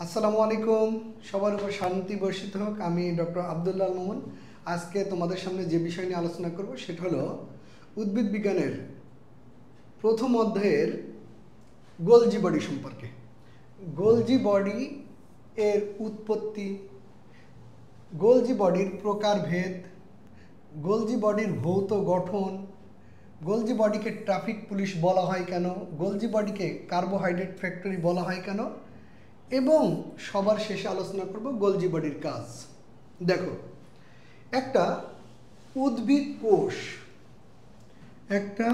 আসসালামু আলাইকুম। সবার উপর শান্তি বর্ষিত হোক। আমি ডক্টর আব্দুল্লাহ আল মোমন। আজকে তোমাদের সামনে যে বিষয় নিয়ে আলোচনা করব সেটা হলো উদ্ভিদ বিজ্ঞানের প্রথম অধ্যায়ের গোলজি বডি সম্পর্কে। গোলজি বডি এর উৎপত্তি, গোলজি বডির প্রকারভেদ, গোলজি বডির ভৌত গঠন, গোলজি বডিকে ট্রাফিক পুলিশ বলা হয় কেন, গোলজি বডিকে কার্বোহাইড্রেট ফ্যাক্টরি বলা হয় কেন, এবং সবার শেষে আলোচনা করব গোলজি বডির কাজ। দেখো, একটা উদ্ভিদ কোষ, একটা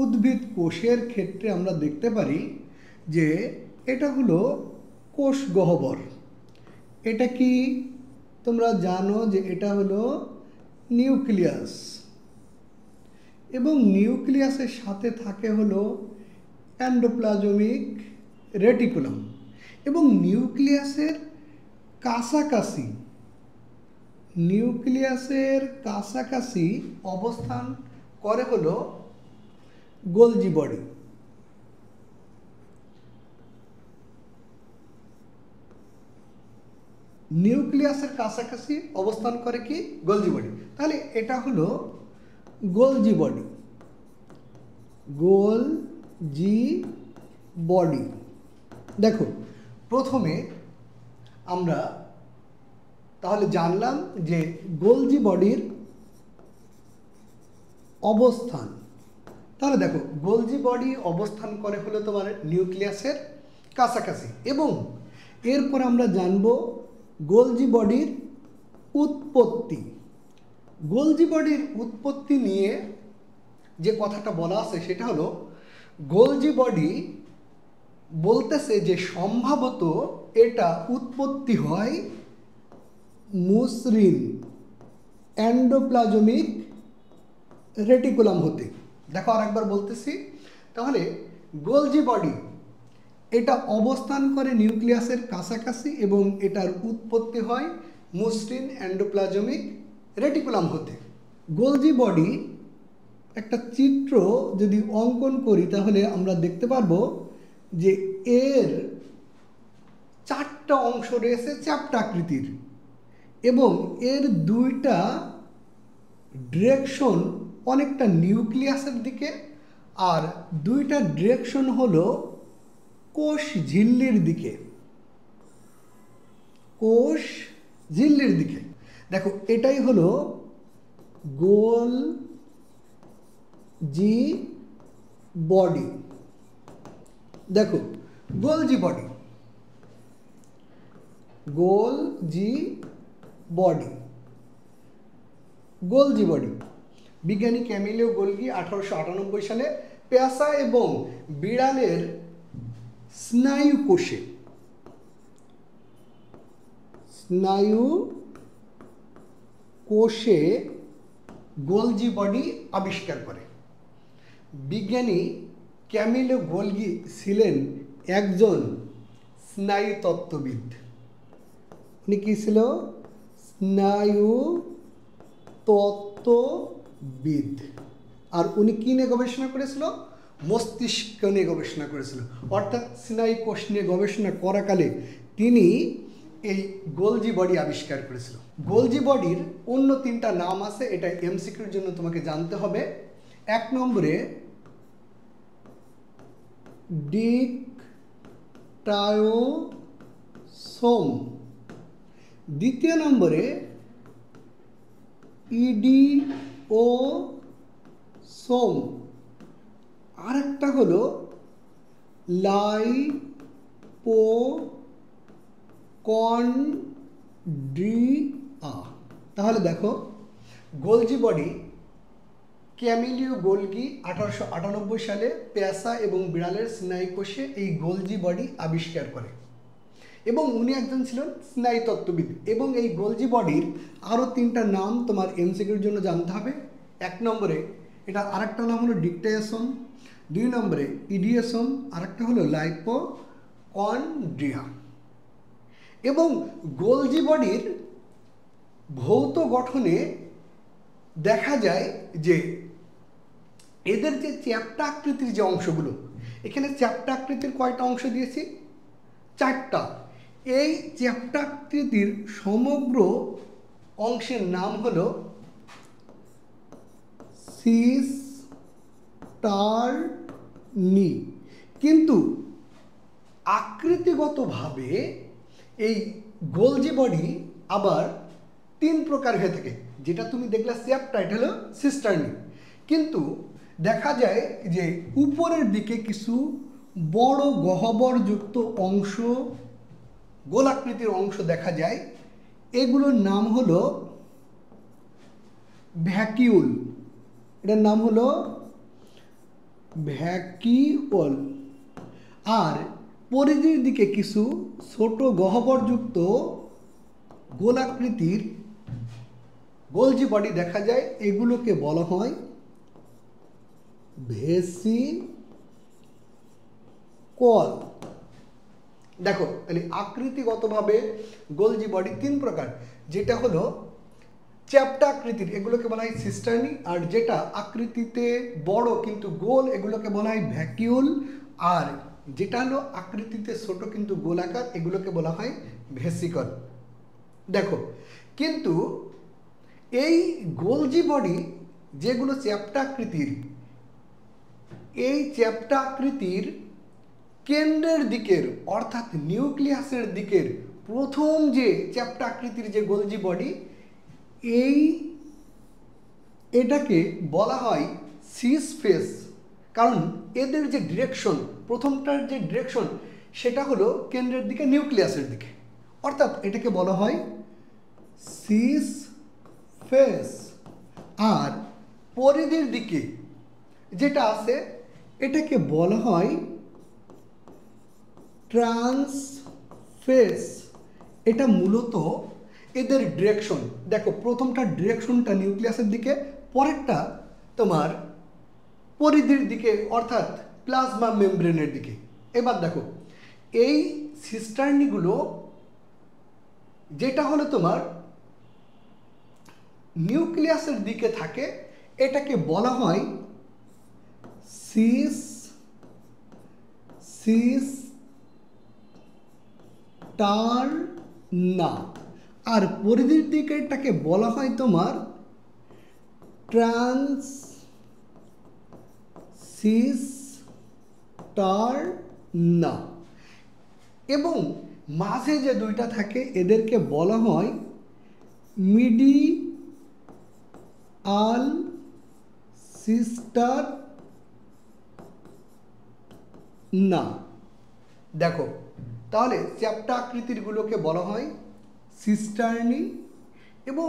উদ্ভিদ কোষের ক্ষেত্রে আমরা দেখতে পারি যে এটা হলো কোষ গহ্বর। এটা কি তোমরা জানো যে এটা হলো নিউক্লিয়াস, এবং নিউক্লিয়াসের সাথে থাকে হলো এন্ডোপ্লাজমিক রেটিকুলাম, এবং নিউক্লিয়াসের কাছাকাছি অবস্থান করে হলো গোলজি বডি। নিউক্লিয়াসের কাছাকাছি অবস্থান করে কি গোলজি বডি। তাহলে এটা হলো গোলজি বডি। গোলজি বডি দেখো, প্রথমে আমরা তাহলে জানলাম যে গোলজি বডির অবস্থান। তাহলে দেখো, গোলজি বডি অবস্থান করে হলো তোমার নিউক্লিয়াসের কাছাকাছি, এবং এরপর আমরা জানব গোলজি বডির উৎপত্তি। গোলজি বডির উৎপত্তি নিয়ে যে কথাটা বলা আছে সেটা হলো গোলজি বডি বলতেছে যে সম্ভবত এটা উৎপত্তি হয় মসৃণ এন্ডোপ্লাজমিক রেটিকুলাম হতে। দেখো, আরেকবার বলতেছি। তাহলে গোলজি বডি এটা অবস্থান করে নিউক্লিয়াসের কাছাকাছি এবং এটার উৎপত্তি হয় মসৃণ এন্ডোপ্লাজমিক রেটিকুলাম হতে। গোলজি বডি একটা চিত্র যদি অঙ্কন করি তাহলে আমরা দেখতে পারবো যে এর চারটা অংশ রয়েছে চ্যাপ্টা আকৃতির, এবং এর দুইটা ডিরেকশন অনেকটা নিউক্লিয়াসের দিকে, আর দুইটা ডিরেকশন হলো কোষ ঝিল্লির দিকে। কোষ ঝিল্লির দিকে দেখো, এটাই হলো গোলজি বডি। দেখো, Golgi body, Golgi body, Golgi body বিজ্ঞানী ক্যামিলিও গোলজি 1898 সালে পেয়াসা এবং বিড়ালের স্নায়ু কোষে গোলজি বডি আবিষ্কার করে। বিজ্ঞানী ক্যামিলিও গোলজি ছিলেন একজন স্নায়ু তত্ত্ববিদ। উনি কি ছিল? স্নায়ু তত্ত্ববিদ। আর উনি কি নিয়ে গবেষণা করেছিল? মস্তিষ্ক নিয়ে গবেষণা করেছিল। অর্থাৎ স্নায়ু কোষ নিয়ে গবেষণা করাকালে তিনি এই গোলজি বডি আবিষ্কার করেছিল। গোলজি বডির অন্য তিনটা নাম আছে, এটা এমসিকিউর জন্য তোমাকে জানতে হবে। 1 নম্বরে ডিকটায়োসোম, 2 নম্বরে ইডিওসোম, আরেকটা হলো লাইপোকন্ড্রিয়া। তাহলে দেখো, গোলজি বডি ক্যামিলিও গোলজি 1898 সালে পেয়াসা এবং বিড়ালের স্নায়ু কোষে এই গোলজি বডি আবিষ্কার করে, এবং উনি একজন ছিলেন স্নায়ু তত্ত্ববিদ। এবং এই গোলজি বডির আরও 3টা নাম তোমার এমসিকিউর জন্য জানতে হবে। 1 নম্বরে এটা আরেকটা নাম হলো ডিকটায়োসোম, 2 নম্বরে ইডিওসোম, আরেকটা হলো লাইপোকন্ড্রিয়া। এবং গোলজি বডির ভৌত গঠনে দেখা যায় যে এদের যে চ্যাপ্টা আকৃতির যে অংশগুলো, এখানে চ্যাপ্টা আকৃতির কয়টা অংশ দিয়েছি? চারটা। এই চ্যাপ্টাকৃতির সমগ্র অংশের নাম হলো সিস্টার্নি। কিন্তু আকৃতিগতভাবে এই গোলজি বডি আবার তিন প্রকার হয়ে থাকে। যেটা তুমি দেখলে চ্যাপ্টা, এটা হলো সিস্টার্নি। কিন্তু দেখা যায় যে উপরের দিকে কিছু বড় গহ্বরযুক্ত অংশ, গোলাকৃতির অংশ দেখা যায়। এগুলোর নাম হলো ভ্যাকিউল। এটার নাম হলো ভ্যাকিউল। আর পরিধির দিকে কিছু ছোট গহ্বরযুক্ত গোলাকৃতির গোলজি বডি দেখা যায়। এগুলোকে বলা হয় ভেসিকল। দেখো তাহলে আকৃতিগতভাবে গোলজি বডি তিন প্রকার। যেটা হলো চ্যাপ্টা আকৃতির, এগুলোকে বলা হয় সিস্টার্নি। আর যেটা আকৃতিতে বড় কিন্তু গোল, এগুলোকে বলা হয় ভ্যাকিউল। আর যেটা হলো আকৃতিতে ছোট কিন্তু গোলাকার, এগুলোকে বলা হয় ভেসিকল। দেখো কিন্তু এই গোলজি বডি যেগুলো চ্যাপ্টা আকৃতির, এই চ্যাপ্টা আকৃতির কেন্দ্রের দিকের অর্থাৎ নিউক্লিয়াসের দিকের প্রথম যে চ্যাপ্টা আকৃতির যে গোলজি বডি, এটাকে বলা হয় সিস ফেস। কারণ এদের যে ডিরেকশন, প্রথমটার যে ডিরেকশন সেটা হলো কেন্দ্রের দিকে, নিউক্লিয়াসের দিকে, অর্থাৎ এটাকে বলা হয় সিস ফেস। আর পরিধির দিকে যেটা আছে এটাকে বলা হয় ট্রান্সফেস। এটা মূলত এদের ডিরেকশন। দেখো প্রথমটার ডিরেকশনটা নিউক্লিয়াসের দিকে, পরেরটা তোমার পরিধির দিকে অর্থাৎ প্লাজমা মেমব্রেনের দিকে। এবার দেখো এই সিস্টার্নিগুলো যেটা হলো তোমার নিউক্লিয়াসের দিকে থাকে, এটাকে বলা হয় সিস্টার্না। আর পরিধির দিকে এটাকে বলা হয় তোমার ট্রান্সসিস্টার্না। এবং মাঝে যে দুইটা থাকে এদেরকে বলা হয় মিডিয়াল সিস্টার্না। দেখো তাহলে চ্যাপ্টা আকৃতিরগুলোকে বলা হয় সিস্টার্নি, এবং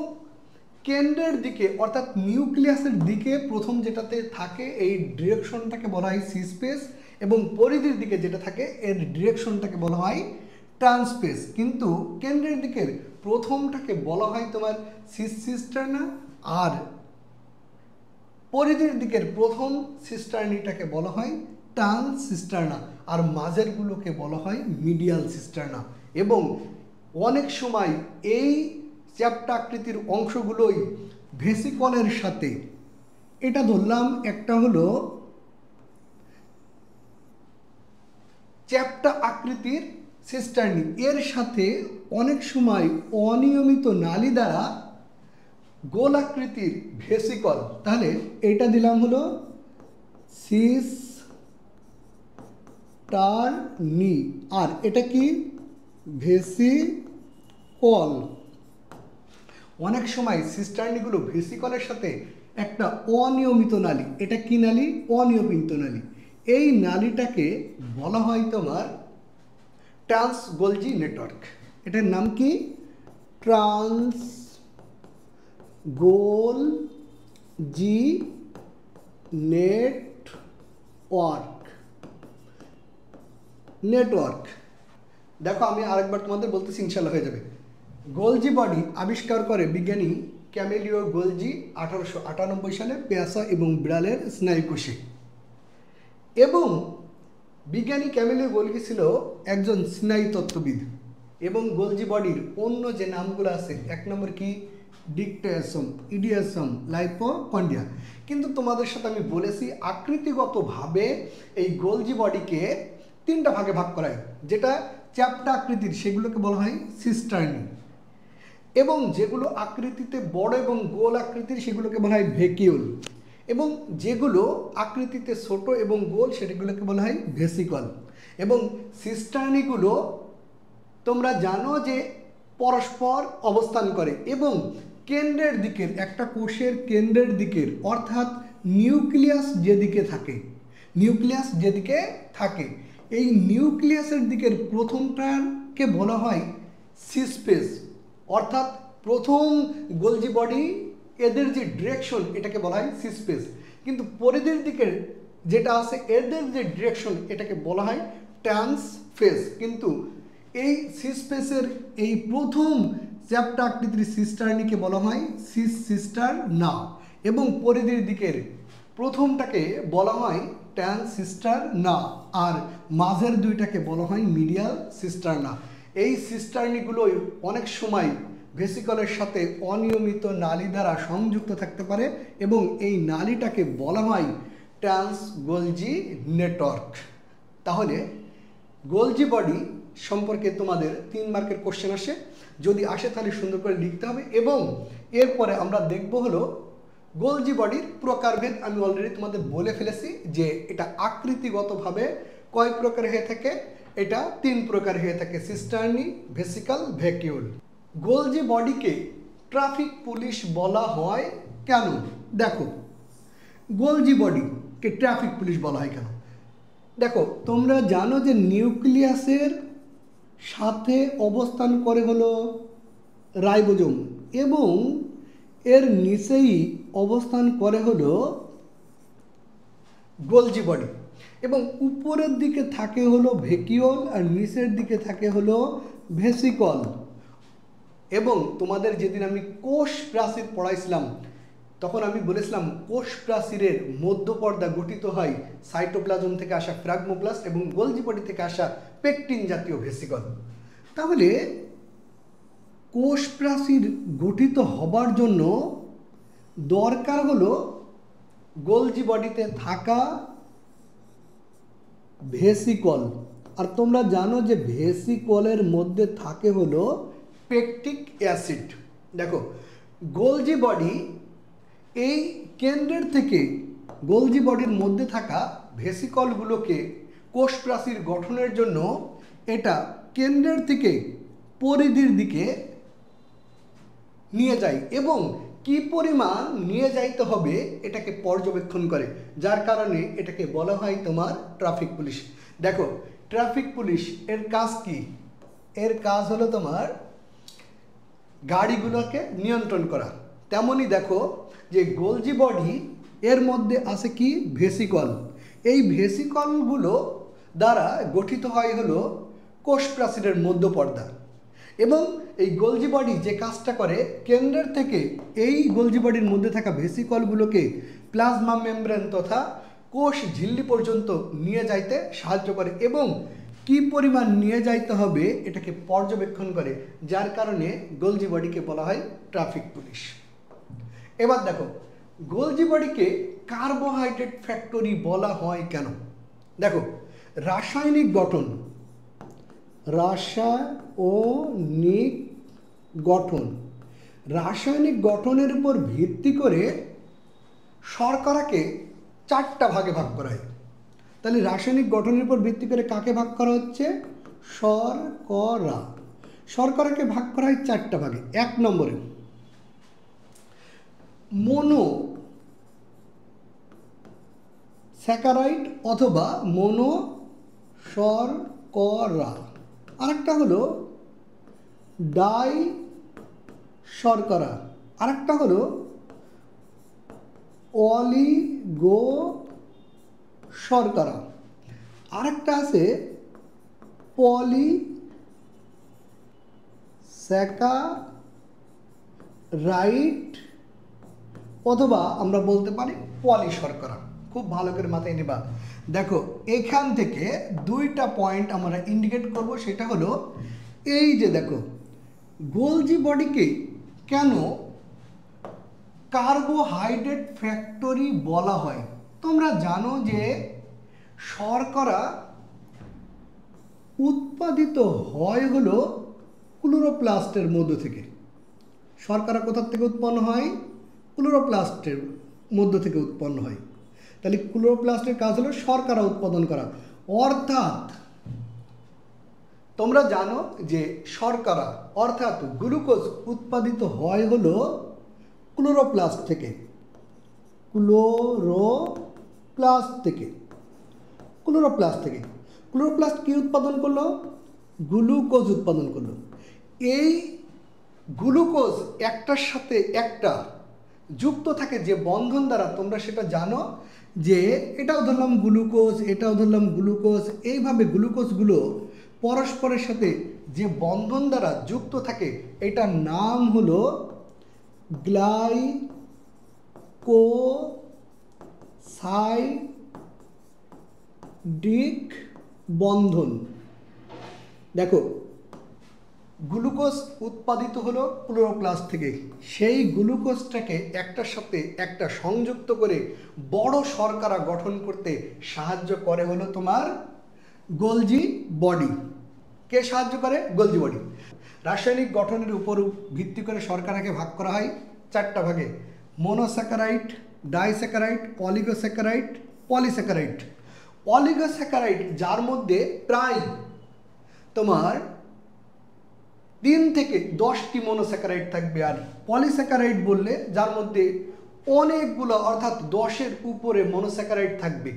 কেন্দ্রের দিকে অর্থাৎ নিউক্লিয়াসের দিকে প্রথম যেটাতে থাকে এই ডিরেকশনটাকে বলা হয় সিস্পেস, এবং পরিধির দিকে যেটা থাকে এর ডিরেকশনটাকে বলা হয় ট্রান্সপেস। কিন্তু কেন্দ্রের দিকের প্রথমটাকে বলা হয় তোমার সিস্টার্না, আর পরিধির দিকের প্রথম সিস্টার্নিটাকে বলা হয় ট্রান্সসিস্টার্না, আর মাঝেরগুলোকে বলা হয় মিডিয়াল সিস্টার্না। এবং অনেক সময় এই চ্যাপ্টা আকৃতির অংশগুলোই ভেসিকলের সাথে, এটা ধরলাম একটা হলো চ্যাপ্টা আকৃতির সিস্টার্নি, এর সাথে অনেক সময় অনিয়মিত নালী দ্বারা গোল আকৃতির ভেসিকল। তাহলে এটা দিলাম হলো সিস্টার্নি, আর এটা কি ভেসিকল। অনেক সময় সিস্টার্নিগুলো ভেসিকলের সাথে একটা অনিয়মিত নালী, এটা কি নালী? অনিয়মিত নালী। এই নালীটাকে বলা হয় তোমার ট্রান্স গোলজি নেটওয়ার্ক। এটার নাম কি? Trans Golgi network. দেখো আমি আরেকবার তোমাদের বলতেছি, ইনশাল্লাহ হয়ে যাবে। গোলজি বডি আবিষ্কার করে বিজ্ঞানী ক্যামেলিও গোলজি 1898 সালে পেয়াসা এবং বিড়ালের স্নায়ুকোষে। এবং বিজ্ঞানী ক্যামেলিও গোলজি ছিল একজন স্নায়ুতত্ত্ববিদ। এবং গোলজি বডির অন্য যে নামগুলো আছে, এক নম্বর কি? ডিকটাসম, ইডিয়াসম, লাইপোকন্ডিয়া। কিন্তু তোমাদের সাথে আমি বলেছি আকৃতিগতভাবে এই গোলজি বডিকে তিনটা ভাগে ভাগ করা হয়, যেটা চ্যাপ্টা আকৃতির সেগুলোকে বলা হয় সিস্টার্নি, এবং যেগুলো আকৃতিতে বড় এবং গোল আকৃতির সেগুলোকে বলা হয় ভেকিউল, এবং যেগুলো আকৃতিতে ছোট এবং গোল সেগুলোকে বলা হয় ভেসিকল। এবং সিস্টার্নিগুলো তোমরা জানো যে পরস্পর অবস্থান করে এবং কেন্দ্রের দিকের, একটা কোষের কেন্দ্রের দিকের অর্থাৎ নিউক্লিয়াস যেদিকে থাকে এই নিউক্লিয়াসের দিকের প্রথমটাকে বলা হয় সিস্পেস, অর্থাৎ প্রথম গোলজি বডি এদের যে ডিরেকশন এটাকে বলা হয় সিস্পেস, কিন্তু পরিধির দিকের যেটা আছে এদের যে ডিরেকশন এটাকে বলা হয় ট্রান্সফেস। কিন্তু এই সিস্পেসের এই প্রথম চ্যাপ্টা আকৃতির সিস্টার্নিকে বলা হয় সিস্টার না, এবং পরিধির দিকের প্রথমটাকে বলা হয় ট্রান্সিস্টার না, আর মাঝের দুইটাকে বলা হয় মিডিয়াল সিস্টারনা। এই সিস্টার্নিগুলো অনেক সময় ভেসিকলের সাথে অনিয়মিত নালী দ্বারা সংযুক্ত থাকতে পারে এবং এই নালীটাকে বলা হয় ট্রান্স গোলজি নেটওয়ার্ক। তাহলে গোলজি বডি সম্পর্কে তোমাদের 3 মার্কের কোশ্চেন আসে, যদি আসে তাহলে সুন্দর করে লিখতে হবে। এবং এরপরে আমরা দেখব হলো গোলজি বডির প্রকারভেদ। আমি অলরেডি তোমাদের বলে ফেলেছি যে এটা আকৃতিগতভাবে কয় প্রকার হয়ে থাকে, এটা 3 প্রকার হয়ে থাকে, সিস্টার্নি, ভেসিকল, ভ্যাকিউল। গোলজি বডিকে ট্রাফিক পুলিশ বলা হয় কেন? দেখো, গোলজি বডিকে ট্রাফিক পুলিশ বলা হয় কেন? দেখো, তোমরা জানো যে নিউক্লিয়াসের সাথে অবস্থান করে হলো রাইবোজোম এবং এর নিচেই অবস্থান করে হলো গোলজি বডি, এবং উপরের দিকে থাকে হলো ভেকিউল আর নিচের দিকে থাকে হলো ভেসিকল। এবং তোমাদের যেদিন আমি কোষ প্রাচীর পড়াইছিলাম তখন আমি বলেছিলাম কোষ প্রাচীরের মধ্যপর্দা গঠিত হয় সাইটোপ্লাজম থেকে আসা ফ্রাগমোপ্লাস্ট এবং গোলজি বডি থেকে আসা পেকটিন জাতীয় ভেসিকল। তাহলে কোষ প্রাচীর গঠিত হবার জন্য দরকার হলো গোলজি বডিতে থাকা ভেসিকল, আর তোমরা জানো যে ভেসিকলের মধ্যে থাকে হলো পেকটিক অ্যাসিড। দেখো, গোলজি বডি এই কেন্দ্রের থেকে গোলজি বডির মধ্যে থাকা ভেসিকলগুলোকে কোষ প্রাচীর গঠনের জন্য এটা কেন্দ্রের থেকে পরিধির দিকে নিয়ে যায় এবং কি পরিমাণ নিয়ে যাইতে হবে এটাকে পর্যবেক্ষণ করে, যার কারণে এটাকে বলা হয় তোমার ট্রাফিক পুলিশ। দেখো, ট্রাফিক পুলিশ এর কাজ কি? এর কাজ হলো তোমার গাড়িগুলোকে নিয়ন্ত্রণ করা। তেমনই দেখো যে গোলজি বডি এর মধ্যে আছে কি ভেসিকল, এই ভেসিকলগুলো দ্বারা গঠিত হয় হলো কোষ প্রাচীরের মধ্যপর্দা। এবং এই গোলজি বডি যে কাজটা করে কেন্দ্রের থেকে এই গোলজি বডির মধ্যে থাকা ভেসিকলগুলোকে প্লাজমা মেমব্রেন তথা কোষ ঝিল্লি পর্যন্ত নিয়ে যাইতে সাহায্য করে এবং কি পরিমাণ নিয়ে যাইতে হবে এটাকে পর্যবেক্ষণ করে, যার কারণে গোলজি বডিকে বলা হয় ট্রাফিক পুলিশ। এবার দেখো, গোলজি বডিকে কার্বোহাইড্রেট ফ্যাক্টরি বলা হয় কেন? দেখো, রাসায়নিক গঠনের উপর ভিত্তি করে শর্করাকে 4টা ভাগে ভাগ করা হয়। তাহলে রাসায়নিক গঠনের উপর ভিত্তি করে কাকে ভাগ করা হচ্ছে? শর্করাকে ভাগ করা হয় 4টা ভাগে। 1 নম্বরে মোনো স্যাকারাইড অথবা মোনো শর্করা, আরেকটা হলো ডাই শর্করা, আরেকটা হলো অলিগো শর্করা, আরেকটা আছে পলিস্যাকারাইড অথবা আমরা বলতে পারি পলি শর্করা। খুব ভালো করে মাথায় নেবা। দেখো, এখান থেকে 2টা পয়েন্ট আমরা ইন্ডিকেট করব, সেটা হলো এই যে দেখো, গোলজি বডিকে কেন কার্বোহাইড্রেট ফ্যাক্টরি বলা হয়? তোমরা জানো যে শর্করা উৎপাদিত হয় হলো ক্লোরোপ্লাস্টের মধ্য থেকে। শর্করা কোথা থেকে উৎপন্ন হয়? ক্লোরোপ্লাস্টের মধ্য থেকে উৎপন্ন হয়। তাহলে ক্লোরোপ্লাস্টের কাজ হলো শর্করা উৎপাদন করা। অর্থাৎ তোমরা জানো যে শর্করা অর্থাৎ গ্লুকোজ উৎপাদিত হয় হলো ক্লোরোপ্লাস্ট থেকে। ক্লোরোপ্লাস্ট কি উৎপাদন করলো? গ্লুকোজ উৎপাদন করলো। এই গ্লুকোজ একটার সাথে একটা যুক্ত থাকে যে বন্ধন দ্বারা, তোমরা সেটা জানো যে এটাও ধরলাম গ্লুকোজ, এটাও ধরলাম গ্লুকোজ। এইভাবে গ্লুকোজগুলো পরস্পরের সাথে যে বন্ধন দ্বারা যুক্ত থাকে এটার নাম হলো গ্লাইকোসাইডিক বন্ধন। দেখো, গ্লুকোজ উৎপাদিত হলো ক্লোরোপ্লাস্ট থেকে। সেই গ্লুকোজটাকে একটার সাথে একটা সংযুক্ত করে বড় শর্করা গঠন করতে সাহায্য করে হলো তোমার গোলজি বডি। কে সাহায্য করে? Golgi body. রাসায়নিক গঠনের উপর ভিত্তি করে শর্করাকে ভাগ করা হয় 4টা ভাগে: monosaccharide, disaccharide, oligosaccharide, polysaccharide. Oligosaccharide যার মধ্যে প্রায় তোমার 3 থেকে 10টি মনোস্যাকারাইড থাকবে, আর পলিস্যাকারাইড বললে যার মধ্যে অনেকগুলো অর্থাৎ 10-এর উপরে মনোস্যাকারাইড থাকবে।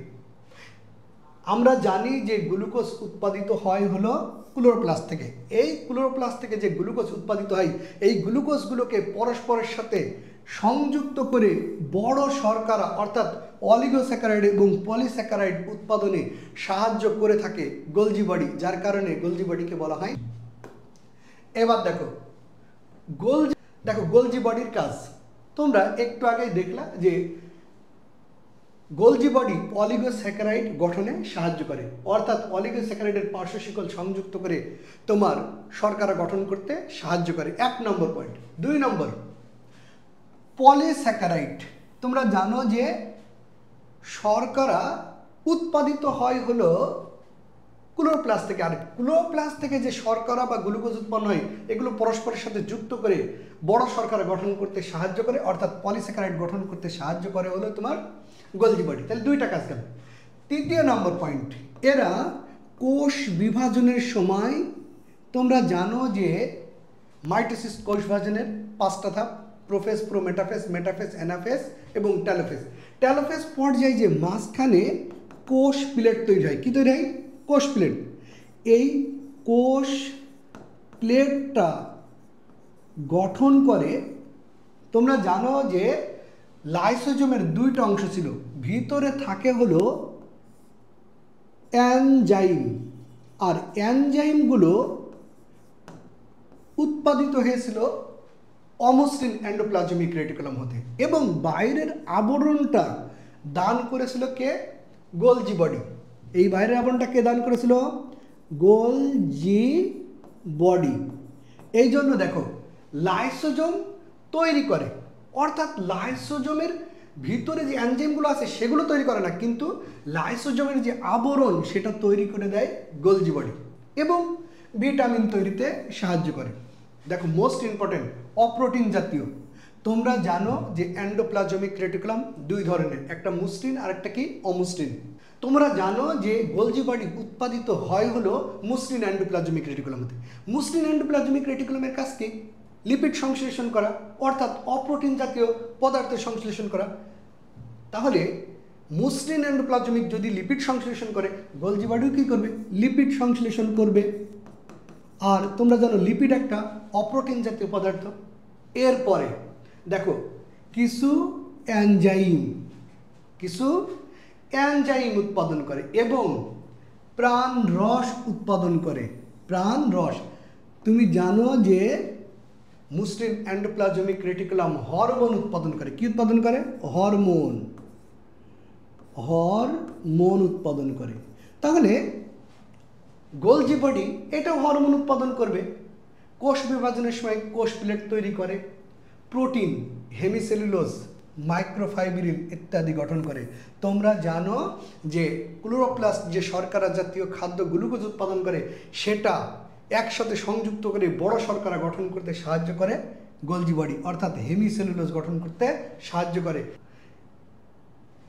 আমরা জানি যে গ্লুকোজ উৎপাদিত হয় হলো ক্লোরোপ্লাস্ট থেকে। এই ক্লোরোপ্লাস্ট থেকে যে গ্লুকোজ উৎপাদিত হয় এই গ্লুকোজগুলোকে পরস্পরের সাথে সংযুক্ত করে বড় শর্করা অর্থাৎ অলিগোস্যাকারাইড এবং পলিস্যাকারাইড উৎপাদনে সাহায্য করে থাকে গোলজি বডি, যার কারণে গোলজি বডিকে বলা হয়। এবার দেখো গোলজি বডির কাজ। তোমরা একটু আগেই দেখলা যে গোলজি বডি অলিগোস্যাকারাইড গঠনে সাহায্য করে, অর্থাৎ অলিগোস্যাকারাইডের পার্শ্ব শিকল সংযুক্ত করে তোমার শর্করা গঠন করতে সাহায্য করে। 1 নম্বর পয়েন্ট। 2 নম্বর, পলিস্যাকারাইড। তোমরা জানো যে শর্করা উৎপাদিত হয় হলো ক্লোরোপ্লাস্ট থেকে, আর ক্লোরোপ্লাস্ট থেকে যে শর্করা বা গ্লুকোজ উৎপন্ন হয় এগুলো পরস্পরের সাথে যুক্ত করে বড় শর্করা গঠন করতে সাহায্য করে, অর্থাৎ পলিস্যাকারাইড গঠন করতে সাহায্য করে হলো তোমার গোলজি বডি। তাহলে 2টা কাজ গেল। 3 নম্বর পয়েন্ট, এরা কোষ বিভাজনের সময় তোমরা জানো যে মাইটোসিস কোষ বিভাজনের 5টা ধাপ: প্রোফেজ, প্রোমেটাফেজ, মেটাফেজ, অ্যানাফেজ এবং টেলোফেজ। টেলোফেজ পর্যায়ে যে মাঝখানে কোষ প্লেট তৈরি হয়। কি তৈরি হয়? কোষ প্লেট। এই কোষ প্লেটটা গঠন করে, তোমরা জানো যে লাইসোজোমের 2টা অংশ ছিল, ভিতরে থাকে হলো এনজাইম, আর এনজাইমগুলো উৎপাদিত হয়েছিল অমসৃণ এন্ডোপ্লাজমিক রেটিকুলাম হতে, এবং বাইরের আবরণটা দান করেছিল কে? Golgi body. এই বাইরের আবরণটা কে দান করেছিল? Golgi body. এই জন্য দেখো লাইসোজোম তৈরি করে, অর্থাৎ লাইসোজোমের ভিতরে যে এনজাইমগুলো আছে সেগুলো তৈরি করে না, কিন্তু লাইসোজোমের যে আবরণ সেটা তৈরি করে দেয় গোলজি বডি এবং ভিটামিন তৈরিতে সাহায্য করে। দেখো মোস্ট ইম্পর্টেন্ট, অপ্রোটিন জাতীয়। তোমরা জানো যে এন্ডোপ্লাজমিক রেটিকুলাম 2 ধরনের, একটা মসৃণ আর একটা কি অমসৃণ। তোমরা জানো যে গোলজি বডি উৎপাদিত হয় হলো মসৃণ এন্ডোপ্লাজমিক রেটিকুলামতে। মসৃণ এন্ডোপ্লাজমিক রেটিকুলামের কাজ কি? লিপিড সংশ্লেষণ করা, অর্থাৎ অপ্রোটিন জাতীয় পদার্থের সংশ্লেষণ করা। তাহলে মসৃণ এন্ডোপ্লাজমিক যদি লিপিড সংশ্লেষণ করে, গোলজি বডিও কী করবে? লিপিড সংশ্লেষণ করবে। আর তোমরা জানো লিপিড একটা অপ্রোটিন জাতীয় পদার্থ। এরপরে দেখো কিছু এনজাইম উৎপাদন করে এবং প্রাণ রস উৎপাদন করে। প্রাণ রস, তুমি জানো যে মসৃণ এন্ডোপ্লাজমিক রেটিকুলাম হরমোন উৎপাদন করে। কি উৎপাদন করে? হরমোন উৎপাদন করে। তাহলে গোলজি বডি এটাও হরমোন উৎপাদন করবে। কোষ বিভাজনের সময় কোষ প্লেট তৈরি করে। প্রোটিন, হেমিসেলুলোজ মাইক্রোফাইব্রিল ইত্যাদি গঠন করে। তোমরা জানো যে ক্লোরোপ্লাস্ট যে শর্করা জাতীয় খাদ্য গ্লুকোজ উৎপাদন করে সেটা একসাথে সংযুক্ত করে বড় শর্করা গঠন করতে সাহায্য করে গোলজি বডি, অর্থাৎ হেমিসেলুলোজ গঠন করতে সাহায্য করে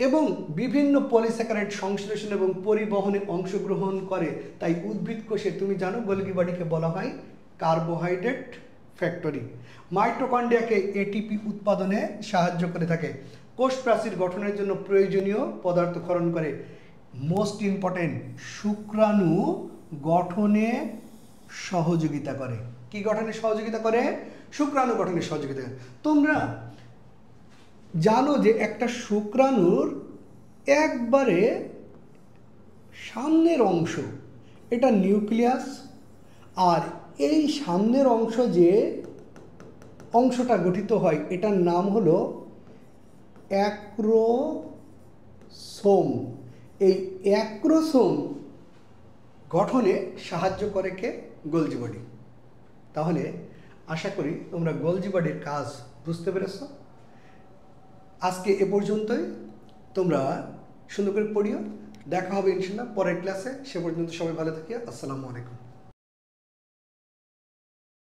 এবং বিভিন্ন পলিস্যাকারাইড সংশ্লেষণ এবং পরিবহনে অংশগ্রহণ করে। তাই উদ্ভিদ কোষে তুমি জানো গোলজি বডিকে বলা হয় কার্বোহাইড্রেট ফ্যাক্টরি। মাইটোকন্ড্রিয়াকে এটিপি উৎপাদনে সাহায্য করে থাকে। কোষ প্রাচীর গঠনের জন্য প্রয়োজনীয় পদার্থ ক্ষরণ করে। মোস্ট ইম্পর্টেন্ট, শুক্রাণু গঠনে সহযোগিতা করে। কি গঠনে সহযোগিতা করে? শুক্রাণু গঠনে সহযোগিতা করে। তোমরা জানো যে একটা শুক্রাণুর একবারে সামনের অংশ এটা নিউক্লিয়াস, আর এই সামনের অংশ যে অংশটা গঠিত হয় এটার নাম হলো অ্যাক্রোসোম। এই অ্যাক্রোসোম গঠনে সাহায্য করে কে? Golgi body. তাহলে আশা করি তোমরা গোলজি বডির কাজ বুঝতে পেরেছ। আজকে এ পর্যন্তই, তোমরা সুন্দর করে পড়িও। দেখা হবে ইনশাল্লাহ পরের ক্লাসে। সে পর্যন্ত সবাই ভালো থাকিও। আসসালামু আলাইকুম।